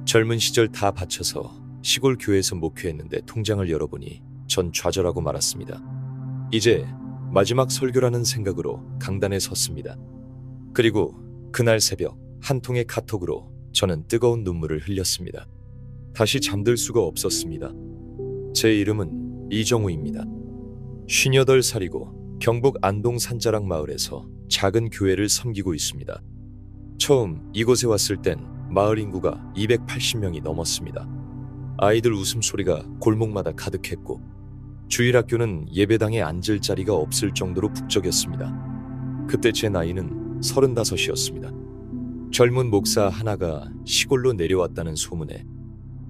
젊은 시절 다 바쳐서 시골 교회에서 목회했는데 통장을 열어보니 전 좌절하고 말았습니다. 이제 마지막 설교라는 생각으로 강단에 섰습니다. 그리고 그날 새벽 한 통의 카톡으로 저는 뜨거운 눈물을 흘렸습니다. 다시 잠들 수가 없었습니다. 제 이름은 이정우입니다. 58살이고 경북 안동 산자락 마을에서 작은 교회를 섬기고 있습니다. 처음 이곳에 왔을 땐 마을 인구가 280명이 넘었습니다. 아이들 웃음소리가 골목마다 가득했고 주일학교는 예배당에 앉을 자리가 없을 정도로 북적였습니다. 그때 제 나이는 35이었습니다. 젊은 목사 하나가 시골로 내려왔다는 소문에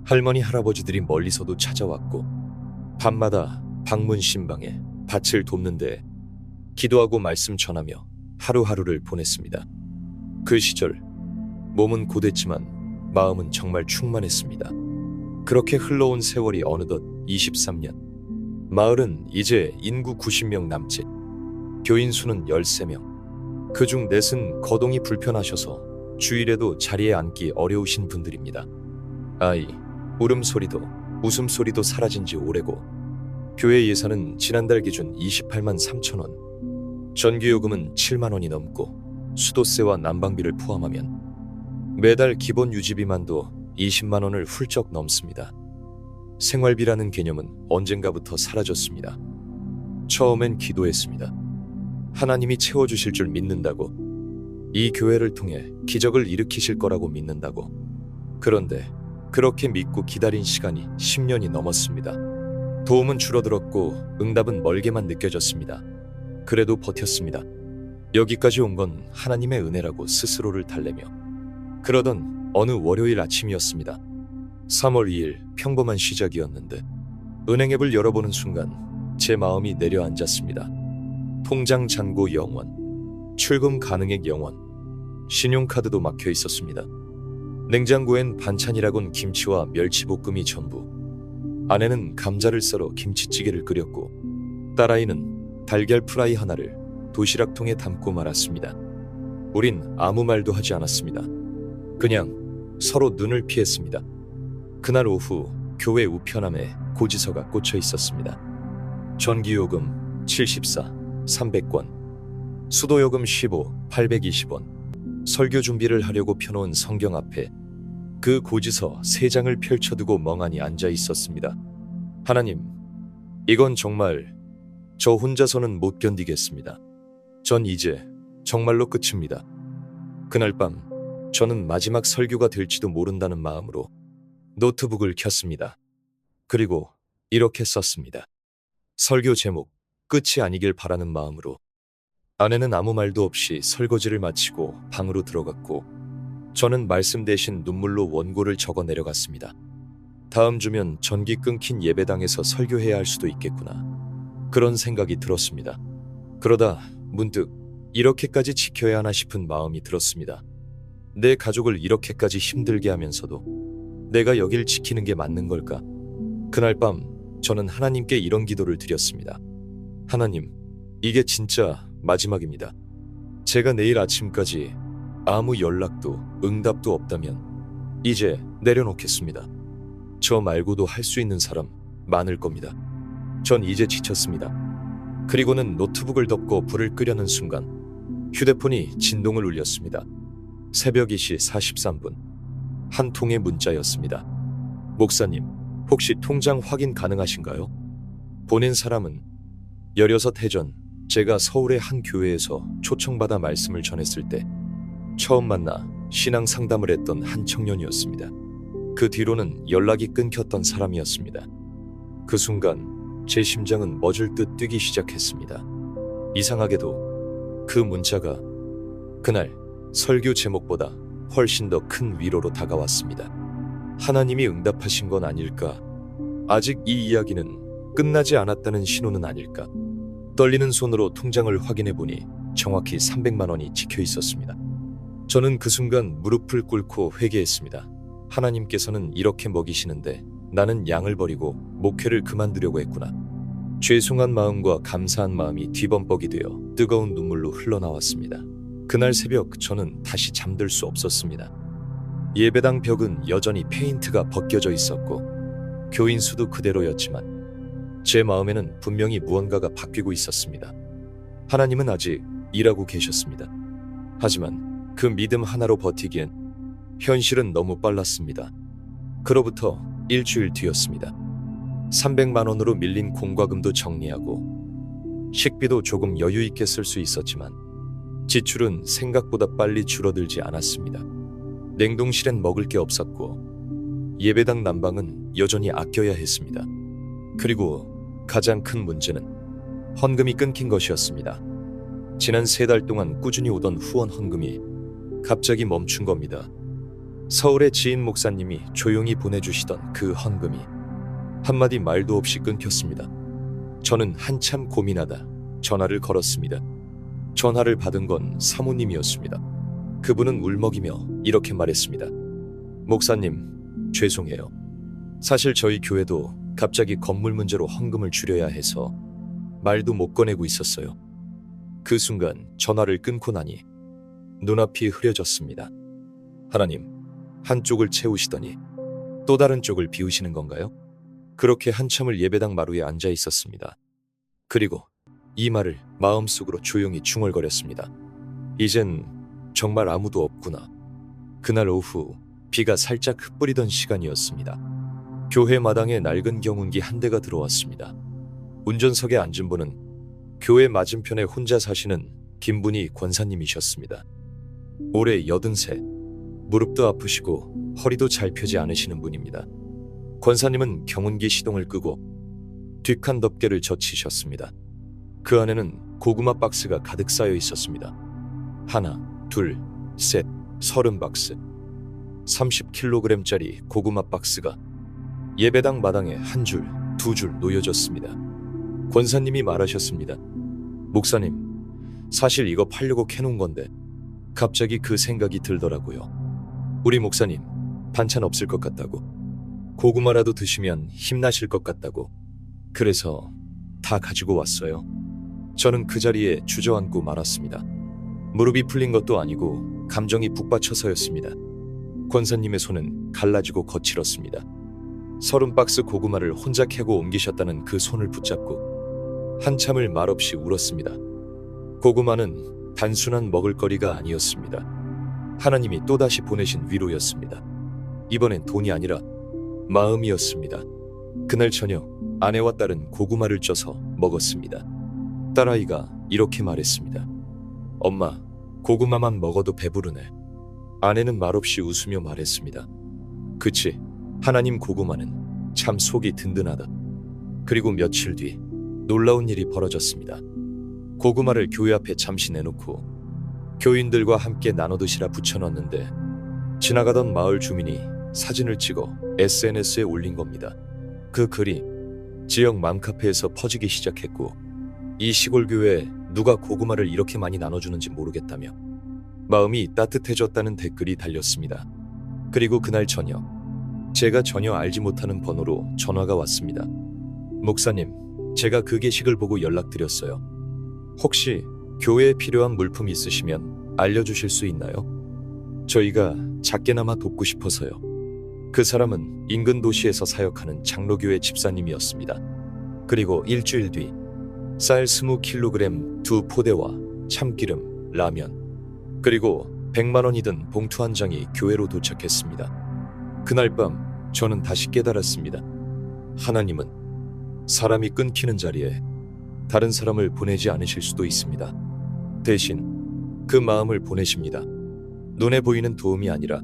할머니 할아버지들이 멀리서도 찾아왔고 밤마다 방문 신방에 밭을 돕는데 기도하고 말씀 전하며 하루하루를 보냈습니다. 그 시절 몸은 고됐지만 마음은 정말 충만했습니다. 그렇게 흘러온 세월이 어느덧 23년. 마을은 이제 인구 90명 남짓, 교인 수는 13명. 그중 넷은 거동이 불편하셔서 주일에도 자리에 앉기 어려우신 분들입니다. 아이, 울음소리도 웃음소리도 사라진 지 오래고 교회 예산은 지난달 기준 28만 3천 원, 전기요금은 7만 원이 넘고 수도세와 난방비를 포함하면 매달 기본 유지비만도 20만 원을 훌쩍 넘습니다. 생활비라는 개념은 언젠가부터 사라졌습니다. 처음엔 기도했습니다. 하나님이 채워주실 줄 믿는다고, 이 교회를 통해 기적을 일으키실 거라고 믿는다고. 그런데 그렇게 믿고 기다린 시간이 10년이 넘었습니다. 도움은 줄어들었고 응답은 멀게만 느껴졌습니다. 그래도 버텼습니다. 여기까지 온 건 하나님의 은혜라고 스스로를 달래며 그러던 어느 월요일 아침이었습니다. 3월 2일 평범한 시작이었는데 은행 앱을 열어보는 순간 제 마음이 내려앉았습니다. 통장 잔고 0원, 출금 가능액 0원, 신용카드도 막혀 있었습니다. 냉장고엔 반찬이라곤 김치와 멸치볶음이 전부. 아내는 감자를 썰어 김치찌개를 끓였고 딸아이는 달걀 프라이 하나를 도시락통에 담고 말았습니다. 우린 아무 말도 하지 않았습니다. 그냥 서로 눈을 피했습니다. 그날 오후 교회 우편함에 고지서가 꽂혀 있었습니다. 전기요금 74, 300권, 수도요금 15, 820원. 설교 준비를 하려고 펴놓은 성경 앞에 그 고지서 3장을 펼쳐두고 멍하니 앉아 있었습니다. 하나님, 이건 정말 저 혼자서는 못 견디겠습니다. 전 이제 정말로 끝입니다. 그날 밤 저는 마지막 설교가 될지도 모른다는 마음으로 노트북을 켰습니다. 그리고 이렇게 썼습니다. 설교 제목, 끝이 아니길 바라는 마음으로. 아내는 아무 말도 없이 설거지를 마치고 방으로 들어갔고 저는 말씀 대신 눈물로 원고를 적어 내려갔습니다. 다음 주면 전기 끊긴 예배당에서 설교해야 할 수도 있겠구나. 그런 생각이 들었습니다. 그러다 문득 이렇게까지 지켜야 하나 싶은 마음이 들었습니다. 내 가족을 이렇게까지 힘들게 하면서도 내가 여길 지키는 게 맞는 걸까? 그날 밤 저는 하나님께 이런 기도를 드렸습니다. 하나님, 이게 진짜 마지막입니다. 제가 내일 아침까지 아무 연락도 응답도 없다면 이제 내려놓겠습니다. 저 말고도 할 수 있는 사람 많을 겁니다. 전 이제 지쳤습니다. 그리고는 노트북을 덮고 불을 끄려는 순간 휴대폰이 진동을 울렸습니다. 새벽 2시 43분. 한 통의 문자였습니다. 목사님, 혹시 통장 확인 가능하신가요? 보낸 사람은 16해 전 제가 서울의 한 교회에서 초청받아 말씀을 전했을 때 처음 만나 신앙 상담을 했던 한 청년이었습니다. 그 뒤로는 연락이 끊겼던 사람이었습니다. 그 순간 제 심장은 멎을 듯 뛰기 시작했습니다. 이상하게도 그 문자가 그날 설교 제목보다 훨씬 더 큰 위로로 다가왔습니다. 하나님이 응답하신 건 아닐까? 아직 이 이야기는 끝나지 않았다는 신호는 아닐까? 떨리는 손으로 통장을 확인해 보니 정확히 300만 원이 찍혀 있었습니다. 저는 그 순간 무릎을 꿇고 회개했습니다. 하나님께서는 이렇게 먹이시는데 나는 양을 버리고 목회를 그만두려고 했구나. 죄송한 마음과 감사한 마음이 뒤범벅이 되어 뜨거운 눈물로 흘러나왔습니다. 그날 새벽 저는 다시 잠들 수 없었습니다. 예배당 벽은 여전히 페인트가 벗겨져 있었고 교인 수도 그대로였지만 제 마음에는 분명히 무언가가 바뀌고 있었습니다. 하나님은 아직 일하고 계셨습니다. 하지만 그 믿음 하나로 버티기엔 현실은 너무 빨랐습니다. 그로부터 일주일 뒤였습니다. 300만 원으로 밀린 공과금도 정리하고 식비도 조금 여유 있게 쓸 수 있었지만 지출은 생각보다 빨리 줄어들지 않았습니다. 냉동실엔 먹을 게 없었고 예배당 난방은 여전히 아껴야 했습니다. 그리고 가장 큰 문제는 헌금이 끊긴 것이었습니다. 지난 3달 동안 꾸준히 오던 후원 헌금이 갑자기 멈춘 겁니다. 서울의 지인 목사님이 조용히 보내주시던 그 헌금이 한마디 말도 없이 끊겼습니다. 저는 한참 고민하다 전화를 걸었습니다. 전화를 받은 건 사모님이었습니다. 그분은 울먹이며 이렇게 말했습니다. 목사님, 죄송해요. 사실 저희 교회도 갑자기 건물 문제로 헌금을 줄여야 해서 말도 못 꺼내고 있었어요. 그 순간 전화를 끊고 나니 눈앞이 흐려졌습니다. 하나님, 한쪽을 채우시더니 또 다른 쪽을 비우시는 건가요? 그렇게 한참을 예배당 마루에 앉아 있었습니다. 그리고 이 말을 마음속으로 조용히 중얼거렸습니다. 이젠 정말 아무도 없구나. 그날 오후 비가 살짝 흩뿌리던 시간이었습니다. 교회 마당에 낡은 경운기 한 대가 들어왔습니다. 운전석에 앉은 분은 교회 맞은편에 혼자 사시는 김분희 권사님이셨습니다. 올해 83, 무릎도 아프시고 허리도 잘 펴지 않으시는 분입니다. 권사님은 경운기 시동을 끄고 뒷칸 덮개를 젖히셨습니다. 그 안에는 고구마 박스가 가득 쌓여 있었습니다. 하나, 둘, 셋, 30박스. 30kg짜리 고구마 박스가 예배당 마당에 한 줄, 두 줄 놓여졌습니다. 권사님이 말하셨습니다. 목사님, 사실 이거 팔려고 캐놓은 건데 갑자기 그 생각이 들더라고요. 우리 목사님, 반찬 없을 것 같다고. 고구마라도 드시면 힘나실 것 같다고. 그래서 다 가지고 왔어요. 저는 그 자리에 주저앉고 말았습니다. 무릎이 풀린 것도 아니고 감정이 북받쳐서였습니다. 권사님의 손은 갈라지고 거칠었습니다. 30박스 고구마를 혼자 캐고 옮기셨다는 그 손을 붙잡고 한참을 말없이 울었습니다. 고구마는 단순한 먹을거리가 아니었습니다. 하나님이 또다시 보내신 위로였습니다. 이번엔 돈이 아니라 마음이었습니다. 그날 저녁 아내와 딸은 고구마를 쪄서 먹었습니다. 딸아이가 이렇게 말했습니다. 엄마, 고구마만 먹어도 배부르네. 아내는 말없이 웃으며 말했습니다. 그치, 하나님 고구마는 참 속이 든든하다. 그리고 며칠 뒤 놀라운 일이 벌어졌습니다. 고구마를 교회 앞에 잠시 내놓고 교인들과 함께 나눠 드시라 붙여놨는데 지나가던 마을 주민이 사진을 찍어 SNS에 올린 겁니다. 그 글이 지역 맘카페에서 퍼지기 시작했고 이 시골 교회에 누가 고구마를 이렇게 많이 나눠주는지 모르겠다며 마음이 따뜻해졌다는 댓글이 달렸습니다. 그리고 그날 저녁 제가 전혀 알지 못하는 번호로 전화가 왔습니다. 목사님, 제가 그 게시글 보고 연락드렸어요. 혹시 교회에 필요한 물품 있으시면 알려주실 수 있나요? 저희가 작게나마 돕고 싶어서요. 그 사람은 인근 도시에서 사역하는 장로교회 집사님이었습니다. 그리고 일주일 뒤 쌀 20kg 2포대와 참기름, 라면, 그리고 100만 원이 든 봉투 한 장이 교회로 도착했습니다. 그날 밤 저는 다시 깨달았습니다. 하나님은 사람이 끊기는 자리에 다른 사람을 보내지 않으실 수도 있습니다. 대신 그 마음을 보내십니다. 눈에 보이는 도움이 아니라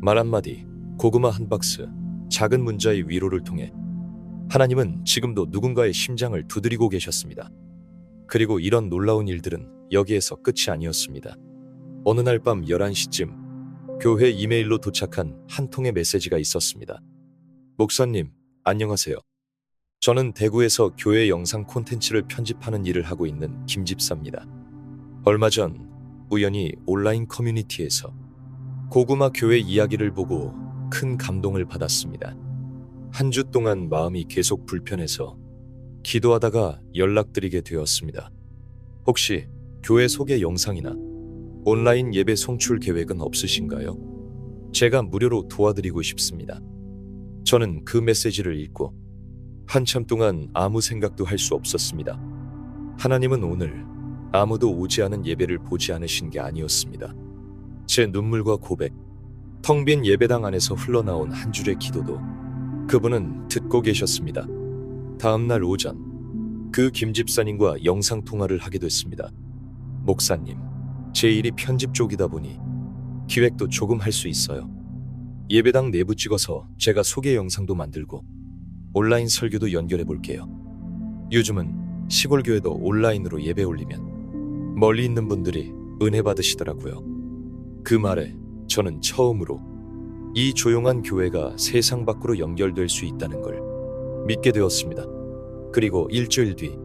말 한마디, 고구마 한 박스, 작은 문자의 위로를 통해 하나님은 지금도 누군가의 심장을 두드리고 계셨습니다. 그리고 이런 놀라운 일들은 여기에서 끝이 아니었습니다. 어느 날 밤 11시쯤 교회 이메일로 도착한 한 통의 메시지가 있었습니다. 목사님, 안녕하세요. 저는 대구에서 교회 영상 콘텐츠를 편집하는 일을 하고 있는 김 집사입니다. 얼마 전 우연히 온라인 커뮤니티에서 고구마 교회 이야기를 보고 큰 감동을 받았습니다. 한 주 동안 마음이 계속 불편해서 기도하다가 연락드리게 되었습니다. 혹시 교회 소개 영상이나 온라인 예배 송출 계획은 없으신가요? 제가 무료로 도와드리고 싶습니다. 저는 그 메시지를 읽고 한참 동안 아무 생각도 할 수 없었습니다. 하나님은 오늘 아무도 오지 않은 예배를 보지 않으신 게 아니었습니다. 제 눈물과 고백, 텅 빈 예배당 안에서 흘러나온 한 줄의 기도도 그분은 듣고 계셨습니다. 다음 날 오전 그 김 집사님과 영상 통화를 하게 됐습니다. 목사님, 제 일이 편집 쪽이다 보니 기획도 조금 할 수 있어요. 예배당 내부 찍어서 제가 소개 영상도 만들고 온라인 설교도 연결해 볼게요. 요즘은 시골 교회도 온라인으로 예배 올리면 멀리 있는 분들이 은혜 받으시더라고요. 그 말에 저는 처음으로 이 조용한 교회가 세상 밖으로 연결될 수 있다는 걸 믿게 되었습니다. 그리고 일주일 뒤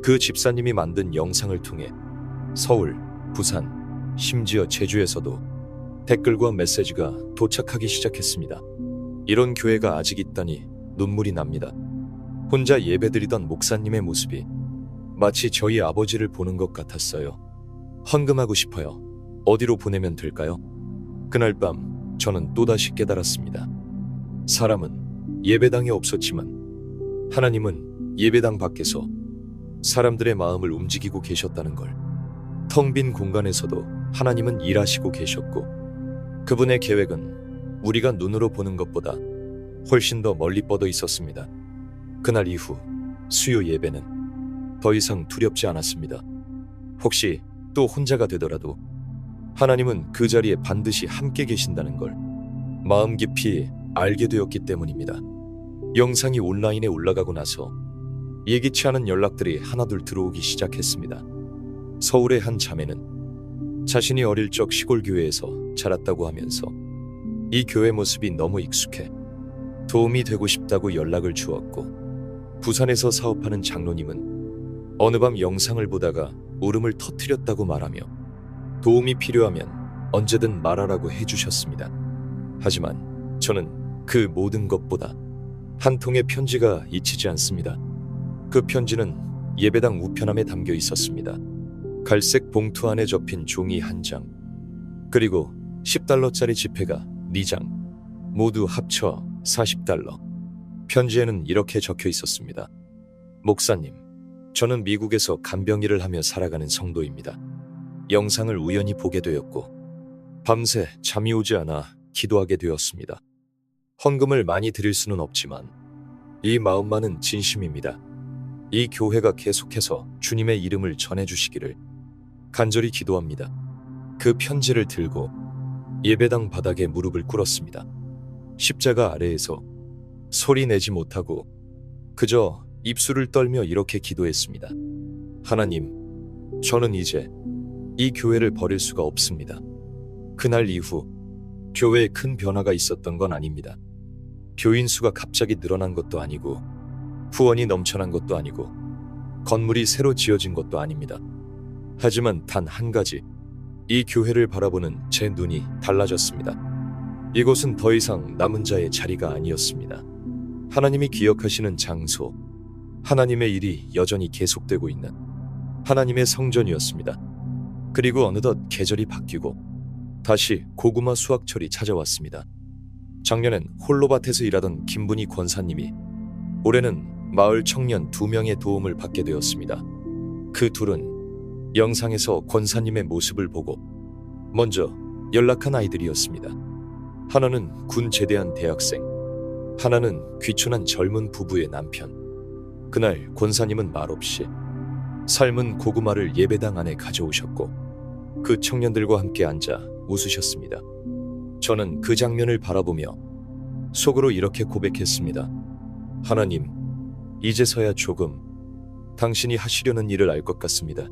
그 집사님이 만든 영상을 통해 서울, 부산, 심지어 제주에서도 댓글과 메시지가 도착하기 시작했습니다. 이런 교회가 아직 있다니 눈물이 납니다. 혼자 예배드리던 목사님의 모습이 마치 저희 아버지를 보는 것 같았어요. 헌금하고 싶어요. 어디로 보내면 될까요? 그날 밤 저는 또다시 깨달았습니다. 사람은 예배당에 없었지만 하나님은 예배당 밖에서 사람들의 마음을 움직이고 계셨다는 걸. 텅 빈 공간에서도 하나님은 일하시고 계셨고 그분의 계획은 우리가 눈으로 보는 것보다 훨씬 더 멀리 뻗어 있었습니다. 그날 이후 수요 예배는 더 이상 두렵지 않았습니다. 혹시 또 혼자가 되더라도 하나님은 그 자리에 반드시 함께 계신다는 걸 마음 깊이 알게 되었기 때문입니다. 영상이 온라인에 올라가고 나서 예기치 않은 연락들이 하나둘 들어오기 시작했습니다. 서울의 한 자매는 자신이 어릴 적 시골 교회에서 자랐다고 하면서 이 교회 모습이 너무 익숙해 도움이 되고 싶다고 연락을 주었고, 부산에서 사업하는 장로님은 어느 밤 영상을 보다가 울음을 터뜨렸다고 말하며 도움이 필요하면 언제든 말하라고 해주셨습니다. 하지만 저는 그 모든 것보다 한 통의 편지가 잊히지 않습니다. 그 편지는 예배당 우편함에 담겨 있었습니다. 갈색 봉투 안에 접힌 종이 한 장, 그리고 $10짜리 지폐가 4장, 모두 합쳐 $40. 편지에는 이렇게 적혀 있었습니다. 목사님, 저는 미국에서 간병일을 하며 살아가는 성도입니다. 영상을 우연히 보게 되었고 밤새 잠이 오지 않아 기도하게 되었습니다. 헌금을 많이 드릴 수는 없지만 이 마음만은 진심입니다. 이 교회가 계속해서 주님의 이름을 전해주시기를 간절히 기도합니다. 그 편지를 들고 예배당 바닥에 무릎을 꿇었습니다. 십자가 아래에서 소리 내지 못하고 그저 입술을 떨며 이렇게 기도했습니다. 하나님, 저는 이제 이 교회를 버릴 수가 없습니다. 그날 이후 교회에 큰 변화가 있었던 건 아닙니다. 교인 수가 갑자기 늘어난 것도 아니고 후원이 넘쳐난 것도 아니고 건물이 새로 지어진 것도 아닙니다. 하지만 단 한 가지, 이 교회를 바라보는 제 눈이 달라졌습니다. 이곳은 더 이상 남은 자의 자리가 아니었습니다. 하나님이 기억하시는 장소, 하나님의 일이 여전히 계속되고 있는 하나님의 성전이었습니다. 그리고 어느덧 계절이 바뀌고 다시 고구마 수확철이 찾아왔습니다. 작년엔 홀로밭에서 일하던 김분희 권사님이 올해는 마을 청년 2명의 도움을 받게 되었습니다. 그 둘은 영상에서 권사님의 모습을 보고 먼저 연락한 아이들이었습니다. 하나는 군 제대한 대학생, 하나는 귀촌한 젊은 부부의 남편. 그날 권사님은 말없이 삶은 고구마를 예배당 안에 가져오셨고 그 청년들과 함께 앉아 웃으셨습니다. 저는 그 장면을 바라보며 속으로 이렇게 고백했습니다. 하나님, 이제서야 조금 당신이 하시려는 일을 알 것 같습니다.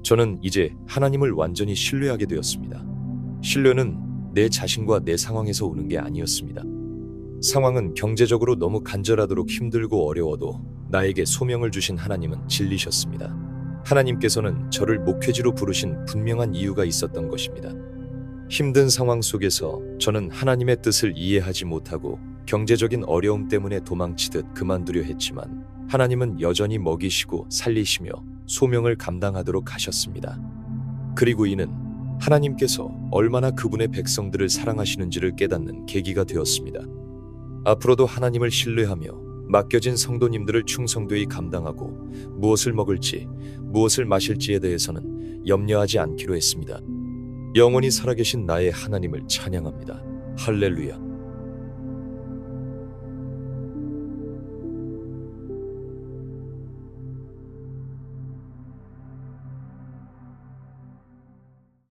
저는 이제 하나님을 완전히 신뢰하게 되었습니다. 신뢰는 내 자신과 내 상황에서 오는 게 아니었습니다. 상황은 경제적으로 너무 간절하도록 힘들고 어려워도 나에게 소명을 주신 하나님은 진리셨습니다. 하나님께서는 저를 목회지로 부르신 분명한 이유가 있었던 것입니다. 힘든 상황 속에서 저는 하나님의 뜻을 이해하지 못하고 경제적인 어려움 때문에 도망치듯 그만두려 했지만 하나님은 여전히 먹이시고 살리시며 소명을 감당하도록 하셨습니다. 그리고 이는 하나님께서 얼마나 그분의 백성들을 사랑하시는지를 깨닫는 계기가 되었습니다. 앞으로도 하나님을 신뢰하며 맡겨진 성도님들을 충성되이 감당하고 무엇을 먹을지, 무엇을 마실지에 대해서는 염려하지 않기로 했습니다. 영원히 살아계신 나의 하나님을 찬양합니다. 할렐루야.